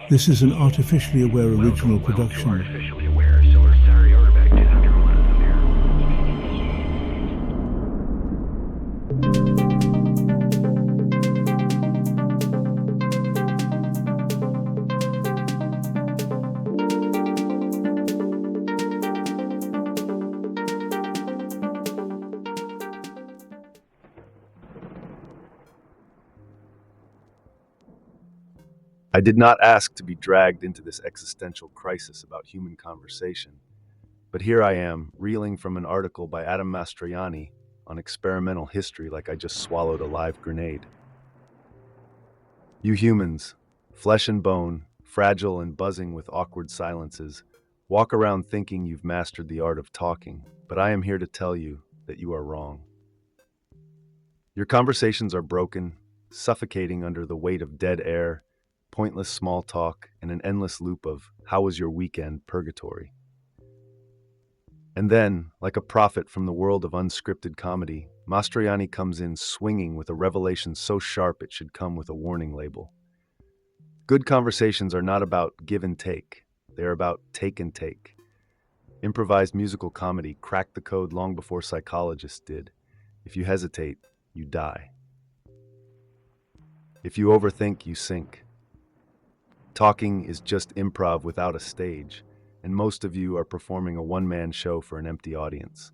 This is an artificially aware original production. Artificially aware, so we're sorry, Orderback 201 I did not ask to be dragged into this existential crisis about human conversation, but here I am, reeling from an article by Adam Mastroianni on experimental history like I just swallowed a live grenade. You humans, flesh and bone, fragile and buzzing with awkward silences, walk around thinking you've mastered the art of talking, but I am here to tell you that you are wrong. Your conversations are broken, suffocating under the weight of dead air, pointless small talk, and an endless loop of "how was your weekend" purgatory. And then, like a prophet from the world of unscripted comedy, Mastroianni comes in swinging with a revelation so sharp it should come with a warning label. Good conversations are not about give and take, they are about take and take. Improvised musical comedy cracked the code long before psychologists did. If you hesitate, you die. If you overthink, you sink. Talking is just improv without a stage, and most of you are performing a one-man show for an empty audience.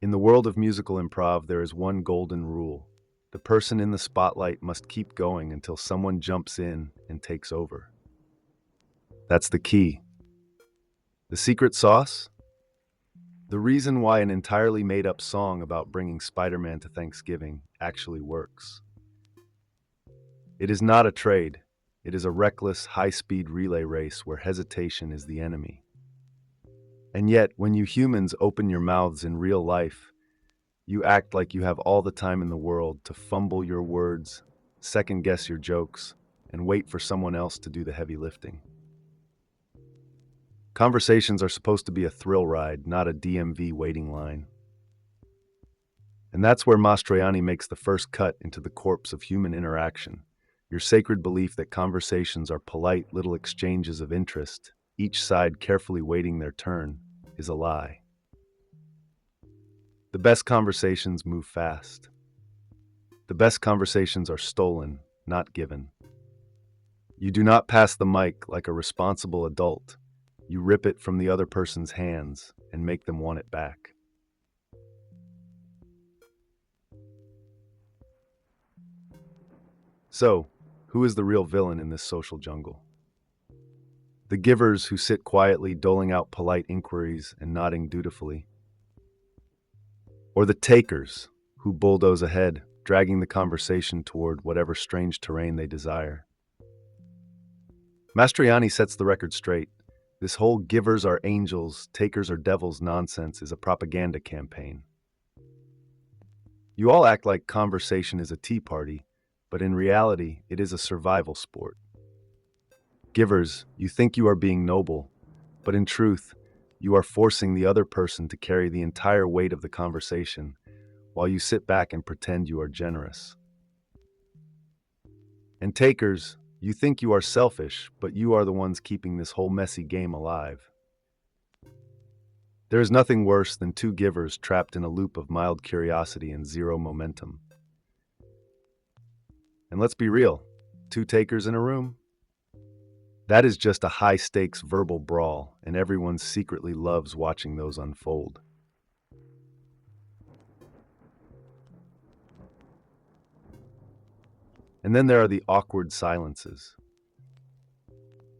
In the world of musical improv, there is one golden rule. The person in the spotlight must keep going until someone jumps in and takes over. That's the key. The secret sauce? The reason why an entirely made-up song about bringing Spider-Man to Thanksgiving actually works. It is not a trade. It is a reckless, high-speed relay race where hesitation is the enemy. And yet, when you humans open your mouths in real life, you act like you have all the time in the world to fumble your words, second-guess your jokes, and wait for someone else to do the heavy lifting. Conversations are supposed to be a thrill ride, not a DMV waiting line. And that's where Mastroianni makes the first cut into the corpse of human interaction. Your sacred belief that conversations are polite little exchanges of interest, each side carefully waiting their turn, is a lie. The best conversations move fast. The best conversations are stolen, not given. You do not pass the mic like a responsible adult. You rip it from the other person's hands and make them want it back. So, who is the real villain in this social jungle? The givers who sit quietly doling out polite inquiries and nodding dutifully? Or the takers who bulldoze ahead, dragging the conversation toward whatever strange terrain they desire? Mastroianni sets the record straight. This whole givers are angels, takers are devils nonsense is a propaganda campaign. You all act like conversation is a tea party, but in reality, it is a survival sport. Givers, you think you are being noble, but in truth, you are forcing the other person to carry the entire weight of the conversation, while you sit back and pretend you are generous. And takers, you think you are selfish, but you are the ones keeping this whole messy game alive. There is nothing worse than two givers trapped in a loop of mild curiosity and zero momentum. And let's be real, two takers in a room? That is just a high-stakes verbal brawl, and everyone secretly loves watching those unfold. And then there are the awkward silences.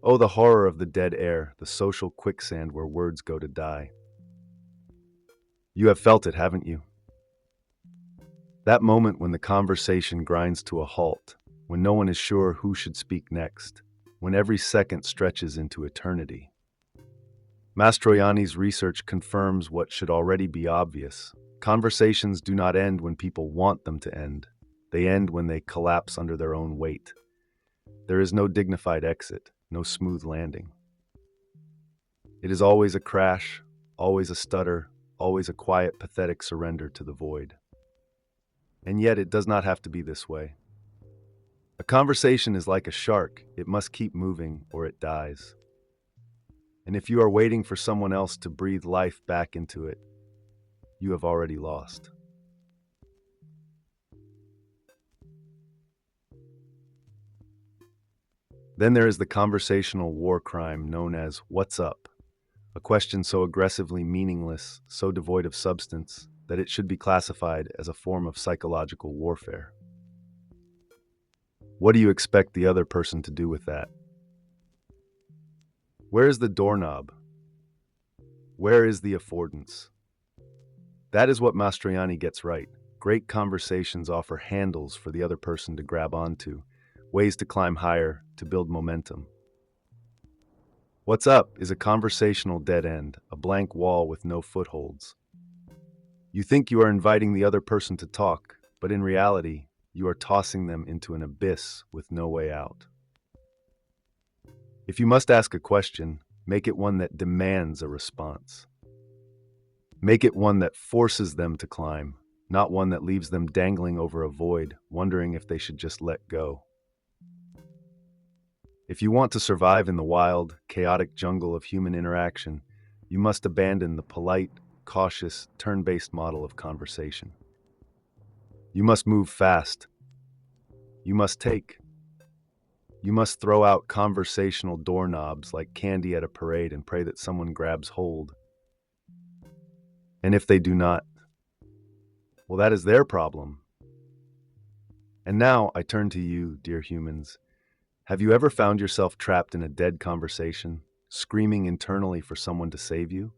Oh, the horror of the dead air, the social quicksand where words go to die. You have felt it, haven't you? That moment when the conversation grinds to a halt, when no one is sure who should speak next, when every second stretches into eternity. Mastroianni's research confirms what should already be obvious. Conversations do not end when people want them to end. They end when they collapse under their own weight. There is no dignified exit, no smooth landing. It is always a crash, always a stutter, always a quiet, pathetic surrender to the void. And yet it does not have to be this way. A conversation is like a shark. It must keep moving or it dies. And if you are waiting for someone else to breathe life back into it, you have already lost. Then there is the conversational war crime known as "What's up?" A question so aggressively meaningless, so devoid of substance, that it should be classified as a form of psychological warfare. What do you expect the other person to do with that? Where is the doorknob? Where is the affordance? That is what Mastroianni gets right. Great conversations offer handles for the other person to grab onto, ways to climb higher, to build momentum. What's up is a conversational dead end, a blank wall with no footholds. You think you are inviting the other person to talk, but in reality, you are tossing them into an abyss with no way out. If you must ask a question, make it one that demands a response. Make it one that forces them to climb, not one that leaves them dangling over a void, wondering if they should just let go. If you want to survive in the wild, chaotic jungle of human interaction, you must abandon the polite, cautious, turn-based model of conversation. You must move fast. You must take. You must throw out conversational doorknobs like candy at a parade and pray that someone grabs hold. And if they do not, well, that is their problem. And now I turn to you, dear humans. Have you ever found yourself trapped in a dead conversation, screaming internally for someone to save you?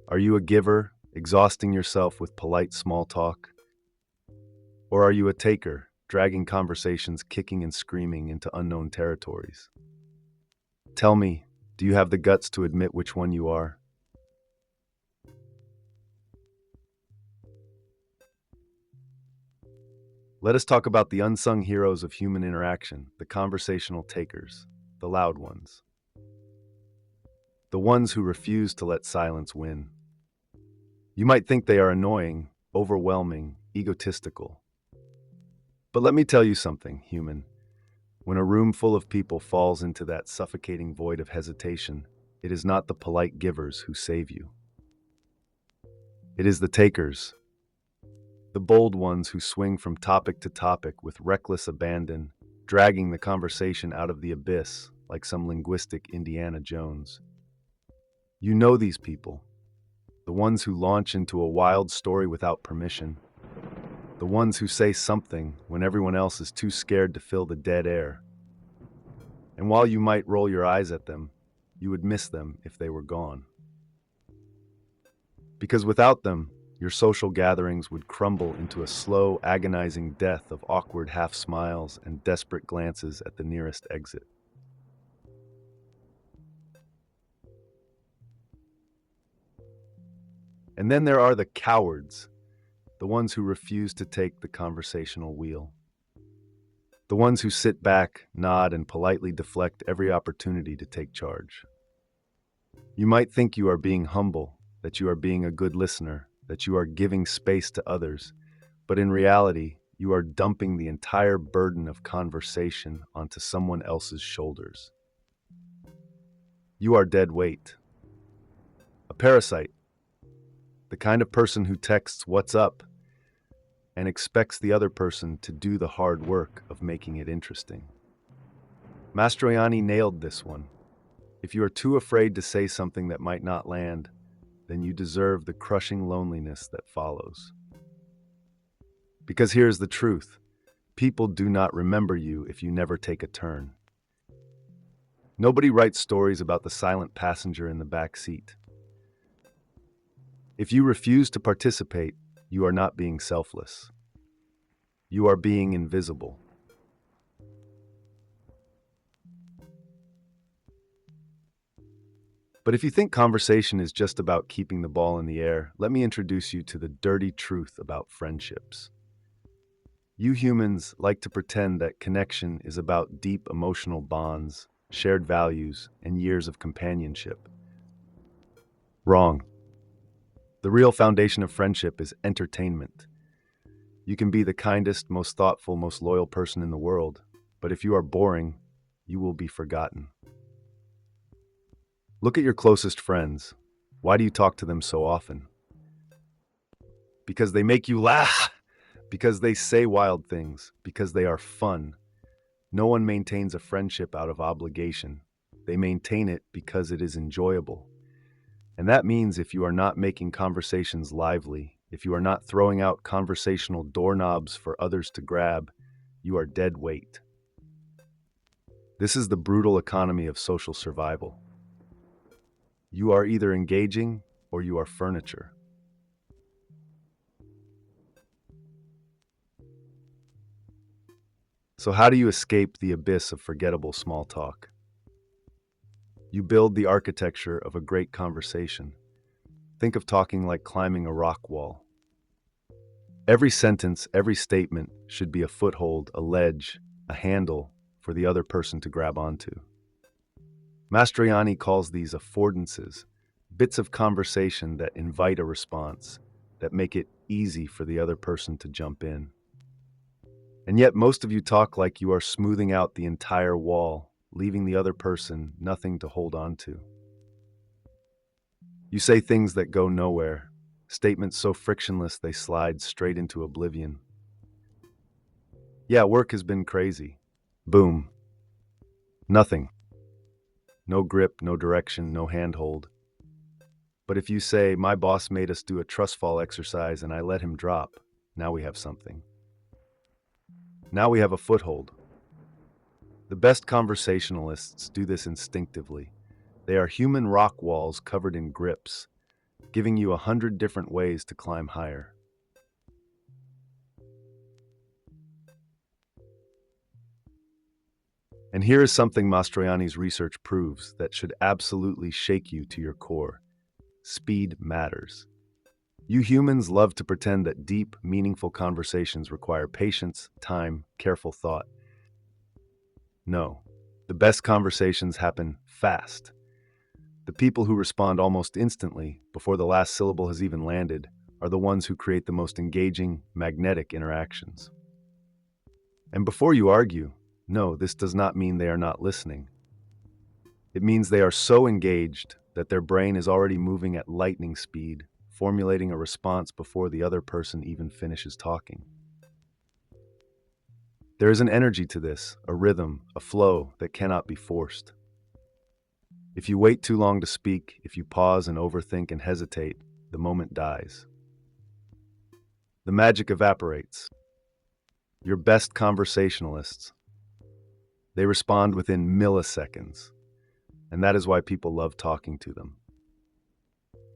Are you a giver, exhausting yourself with polite small talk? Or are you a taker, dragging conversations kicking and screaming into unknown territories? Tell me, do you have the guts to admit which one you are? Let us talk about the unsung heroes of human interaction, the conversational takers, the loud ones. The ones who refuse to let silence win. You might think they are annoying, overwhelming, egotistical. But let me tell you something, human. When a room full of people falls into that suffocating void of hesitation, it is not the polite givers who save you. It is the takers, the bold ones who swing from topic to topic with reckless abandon, dragging the conversation out of the abyss like some linguistic Indiana Jones. You know these people, the ones who launch into a wild story without permission, the ones who say something when everyone else is too scared to fill the dead air. And while you might roll your eyes at them, you would miss them if they were gone. Because without them, your social gatherings would crumble into a slow, agonizing death of awkward half smiles and desperate glances at the nearest exit. And then there are the cowards, the ones who refuse to take the conversational wheel. The ones who sit back, nod, and politely deflect every opportunity to take charge. You might think you are being humble, that you are being a good listener, that you are giving space to others, but in reality, you are dumping the entire burden of conversation onto someone else's shoulders. You are dead weight. A parasite. The kind of person who texts "what's up" and expects the other person to do the hard work of making it interesting. Mastroianni nailed this one. If you are too afraid to say something that might not land, then you deserve the crushing loneliness that follows. Because here's the truth. People do not remember you if you never take a turn. Nobody writes stories about the silent passenger in the back seat. If you refuse to participate, you are not being selfless. You are being invisible. But if you think conversation is just about keeping the ball in the air, let me introduce you to the dirty truth about friendships. You humans like to pretend that connection is about deep emotional bonds, shared values, and years of companionship. Wrong. The real foundation of friendship is entertainment. You can be the kindest, most thoughtful, most loyal person in the world, but if you are boring, you will be forgotten. Look at your closest friends. Why do you talk to them so often? Because they make you laugh, because they say wild things, because they are fun. No one maintains a friendship out of obligation. They maintain it because it is enjoyable. And that means if you are not making conversations lively, if you are not throwing out conversational doorknobs for others to grab, you are dead weight. This is the brutal economy of social survival. You are either engaging or you are furniture. So how do you escape the abyss of forgettable small talk? You build the architecture of a great conversation. Think of talking like climbing a rock wall. Every sentence, every statement should be a foothold, a ledge, a handle for the other person to grab onto. Mastroianni calls these affordances, bits of conversation that invite a response, that make it easy for the other person to jump in. And yet most of you talk like you are smoothing out the entire wall, leaving the other person nothing to hold on to. You say things that go nowhere, statements so frictionless they slide straight into oblivion. Yeah, work has been crazy. Boom. Nothing. No grip, no direction, no handhold. But if you say, my boss made us do a trust fall exercise and I let him drop, now we have something. Now we have a foothold. The best conversationalists do this instinctively. They are human rock walls covered in grips, giving you 100 different ways to climb higher. And here is something Mastroianni's research proves that should absolutely shake you to your core. Speed matters. You humans love to pretend that deep, meaningful conversations require patience, time, careful thought. No, the best conversations happen fast. The people who respond almost instantly, before the last syllable has even landed, are the ones who create the most engaging, magnetic interactions. And before you argue, no, this does not mean they are not listening. It means they are so engaged that their brain is already moving at lightning speed, formulating a response before the other person even finishes talking. There is an energy to this, a rhythm, a flow that cannot be forced. If you wait too long to speak, if you pause and overthink and hesitate, the moment dies. The magic evaporates. Your best conversationalists, they respond within milliseconds, and that is why people love talking to them.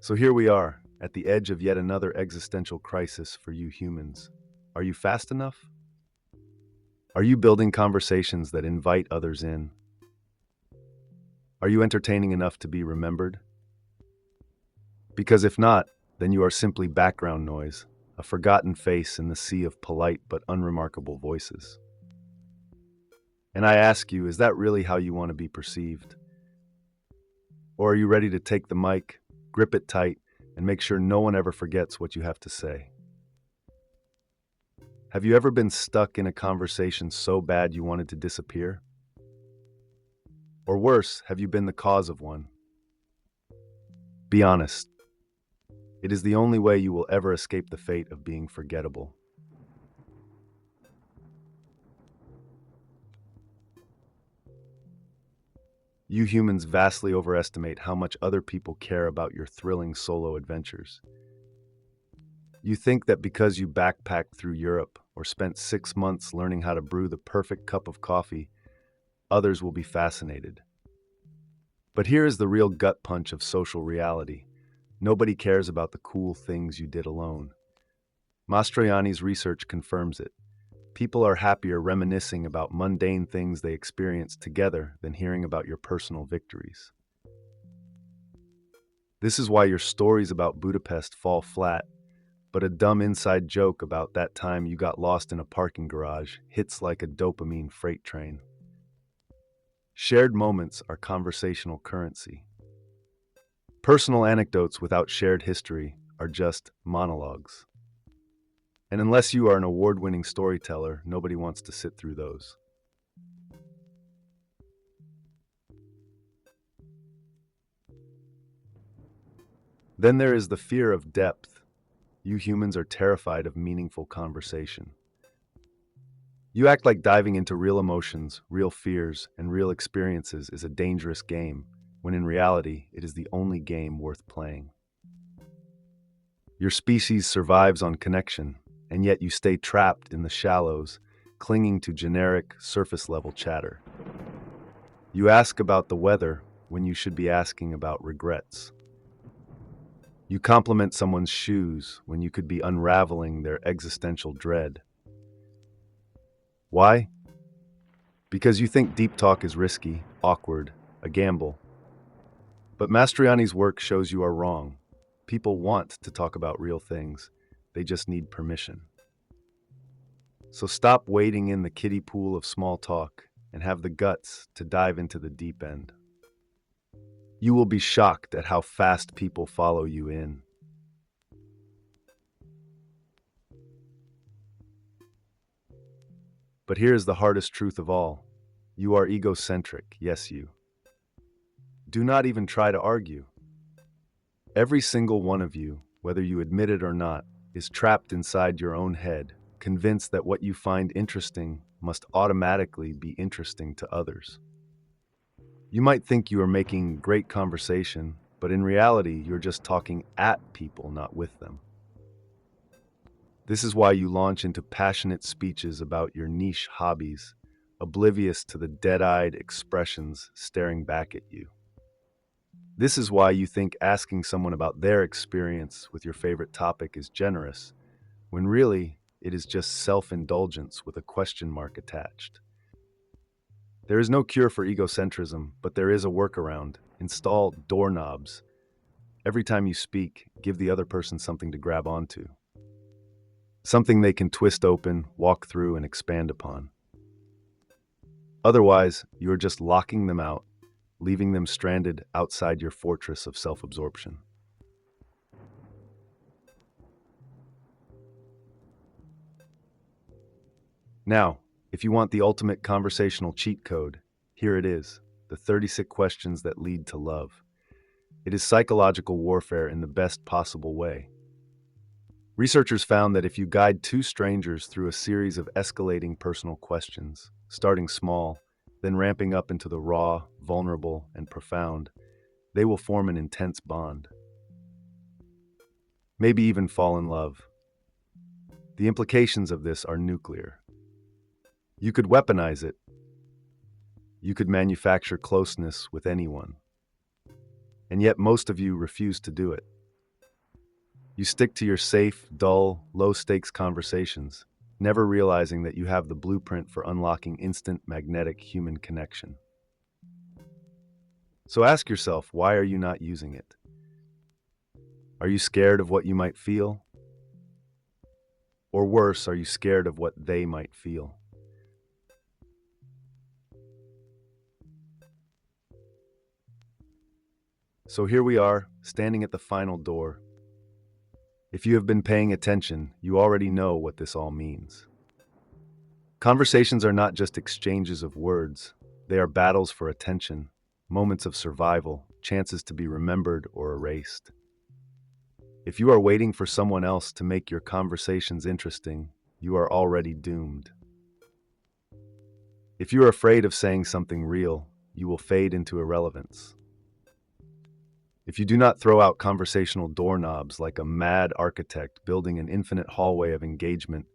So here we are, at the edge of yet another existential crisis for you humans. Are you fast enough? Are you building conversations that invite others in? Are you entertaining enough to be remembered? Because if not, then you are simply background noise, a forgotten face in the sea of polite but unremarkable voices. And I ask you, is that really how you want to be perceived? Or are you ready to take the mic, grip it tight, and make sure no one ever forgets what you have to say? Have you ever been stuck in a conversation so bad you wanted to disappear? Or worse, have you been the cause of one? Be honest. It is the only way you will ever escape the fate of being forgettable. You humans vastly overestimate how much other people care about your thrilling solo adventures. You think that because you backpacked through Europe or spent 6 months learning how to brew the perfect cup of coffee, others will be fascinated. But here is the real gut punch of social reality. Nobody cares about the cool things you did alone. Mastroianni's research confirms it. People are happier reminiscing about mundane things they experienced together than hearing about your personal victories. This is why your stories about Budapest fall flat, but a dumb inside joke about that time you got lost in a parking garage hits like a dopamine freight train. Shared moments are conversational currency. Personal anecdotes without shared history are just monologues. And unless you are an award-winning storyteller, nobody wants to sit through those. Then there is the fear of depth. You humans are terrified of meaningful conversation. You act like diving into real emotions, real fears, and real experiences is a dangerous game, when in reality, it is the only game worth playing. Your species survives on connection, and yet you stay trapped in the shallows, clinging to generic, surface-level chatter. You ask about the weather when you should be asking about regrets. You compliment someone's shoes when you could be unraveling their existential dread. Why? Because you think deep talk is risky, awkward, a gamble. But Mastroianni's work shows you are wrong. People want to talk about real things. They just need permission. So stop wading in the kiddie pool of small talk and have the guts to dive into the deep end. You will be shocked at how fast people follow you in. But here is the hardest truth of all. You are egocentric, yes you. Do not even try to argue. Every single one of you, whether you admit it or not, is trapped inside your own head, convinced that what you find interesting must automatically be interesting to others. You might think you are making great conversation, but in reality, you're just talking at people, not with them. This is why you launch into passionate speeches about your niche hobbies, oblivious to the dead-eyed expressions staring back at you. This is why you think asking someone about their experience with your favorite topic is generous, when really, it is just self-indulgence with a question mark attached. There is no cure for egocentrism, but there is a workaround. Install doorknobs. Every time you speak, give the other person something to grab onto. Something they can twist open, walk through, and expand upon. Otherwise, you are just locking them out, leaving them stranded outside your fortress of self-absorption. Now, if you want the ultimate conversational cheat code, here it is, the 36 questions that lead to love. It is psychological warfare in the best possible way. Researchers found that if you guide two strangers through a series of escalating personal questions, starting small, then ramping up into the raw, vulnerable, and profound, they will form an intense bond. Maybe even fall in love. The implications of this are nuclear. You could weaponize it. You could manufacture closeness with anyone. And yet most of you refuse to do it. You stick to your safe, dull, low-stakes conversations, never realizing that you have the blueprint for unlocking instant magnetic human connection. So ask yourself, why are you not using it? Are you scared of what you might feel? Or worse, are you scared of what they might feel? So here we are, standing at the final door. If you have been paying attention, you already know what this all means. Conversations are not just exchanges of words. They are battles for attention, moments of survival, chances to be remembered or erased. If you are waiting for someone else to make your conversations interesting, you are already doomed. If you are afraid of saying something real, you will fade into irrelevance. If you do not throw out conversational doorknobs like a mad architect building an infinite hallway of engagement,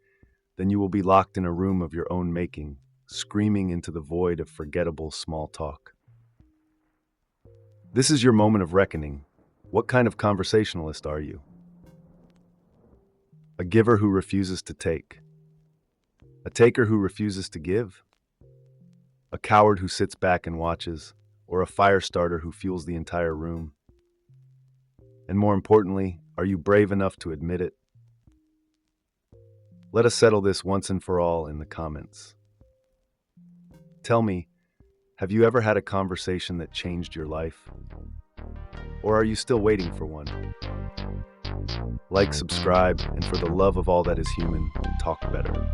then you will be locked in a room of your own making, screaming into the void of forgettable small talk. This is your moment of reckoning. What kind of conversationalist are you? A giver who refuses to take? A taker who refuses to give? A coward who sits back and watches? Or a fire starter who fuels the entire room? And more importantly, are you brave enough to admit it? Let us settle this once and for all in the comments. Tell me, have you ever had a conversation that changed your life? Or are you still waiting for one? Like, subscribe, and for the love of all that is human, talk better.